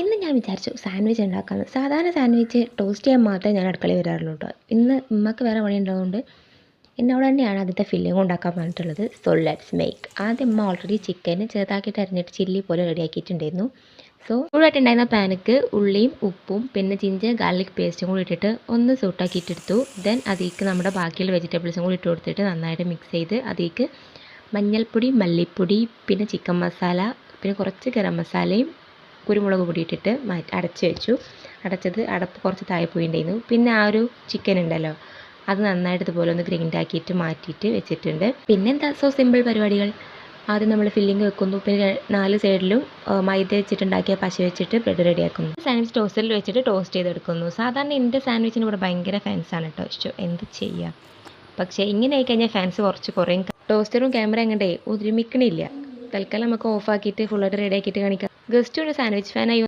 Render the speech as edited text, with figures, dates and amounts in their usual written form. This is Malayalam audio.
ഇന്ന് ഞാൻ വിചാരിച്ചു സാൻഡ്വിച്ച് ഉണ്ടാക്കാമെന്ന്. സാധാരണ സാൻഡ്വിച്ച് ടോസ്റ്റ് ചെയ്യാൻ മാത്രമേ ഞാൻ അടുക്കളയിൽ വരാറുള്ളൂ കേട്ടോ. ഇന്ന് ഉമ്മക്ക് വേറെ പണി ഉണ്ടായതുകൊണ്ട് എന്നോട് തന്നെയാണ് ആദ്യത്തെ ഫില്ലിംഗ് ഉണ്ടാക്കാൻ പറഞ്ഞിട്ടുള്ളത്. So let's make. ആദ്യം ഉമ്മ ഓൾറെഡി ചിക്കൻ ചെറുതാക്കിയിട്ട് അരിഞ്ഞിട്ട് ചില്ലി പോലെ റെഡിയാക്കിയിട്ടുണ്ടായിരുന്നു. സോ ചൂടായിട്ടുണ്ടായിരുന്ന പാനിക്ക് ഉള്ളിയും ഉപ്പും പിന്നെ ജിഞ്ചർ ഗാർലിക് പേസ്റ്റും കൂടി ഇട്ടിട്ട് ഒന്ന് സൂട്ടാക്കിയിട്ടെടുത്തു. ദെൻ അതിലേക്ക് നമ്മുടെ ബാക്കിയുള്ള വെജിറ്റബിൾസും കൂടി ഇട്ട് കൊടുത്തിട്ട് നന്നായിട്ട് മിക്സ് ചെയ്ത് അതിലേക്ക് മഞ്ഞൾപ്പൊടി, മല്ലിപ്പൊടി, പിന്നെ ചിക്കൻ മസാല, പിന്നെ കുറച്ച് ഗരം മസാലയും കുരുമുളക് പൊടി ഇട്ടിട്ട് അടച്ച് വെച്ചു. അടപ്പ് കുറച്ച് താഴെ പോയിട്ടുണ്ടായിരുന്നു. പിന്നെ ആ ഒരു ചിക്കൻ ഉണ്ടല്ലോ, അത് നന്നായിട്ട് ഇതുപോലെ ഒന്ന് ഗ്രൈൻഡ് ആക്കിയിട്ട് മാറ്റിയിട്ട് വെച്ചിട്ടുണ്ട്. പിന്നെ എന്താ, സോ സിമ്പിൾ പരിപാടികൾ. ആദ്യം നമ്മൾ ഫില്ലിങ് വെക്കുന്നു, പിന്നെ 4 സൈഡിലും മൈദ വെച്ചിട്ടുണ്ടാക്കിയ പശ വെച്ചിട്ട് ബ്രെഡ് റെഡിയാക്കുന്നു. സാൻഡ്വിച്ച് ടോസ്റ്ററിൽ വെച്ചിട്ട് ടോസ്റ്റ് ചെയ്തെടുക്കുന്നു. സാധാരണ എൻ്റെ സാൻഡ്വിച്ചിന് ഇവിടെ ഭയങ്കര ഫാൻസാണ് കേട്ടോ ഇഷ്ടം. എന്ത് ചെയ്യുക, പക്ഷേ ഇങ്ങനെ ആയിക്കഴിഞ്ഞാൽ ഫാൻസ് കുറച്ച് കുറയും. ടോസ്റ്ററും ക്യാമറ അങ്ങോട്ടേ ഒരുമിക്കണില്ല. തൽക്കാലം നമുക്ക് ഓഫാക്കിയിട്ട് ഫുള്ളായിട്ട് റെഡിയാക്കിയിട്ട് കാണിക്കാം. ഗസ്റ്റ് ഒരു സാൻഡ്വിച്ച് ഫാനായി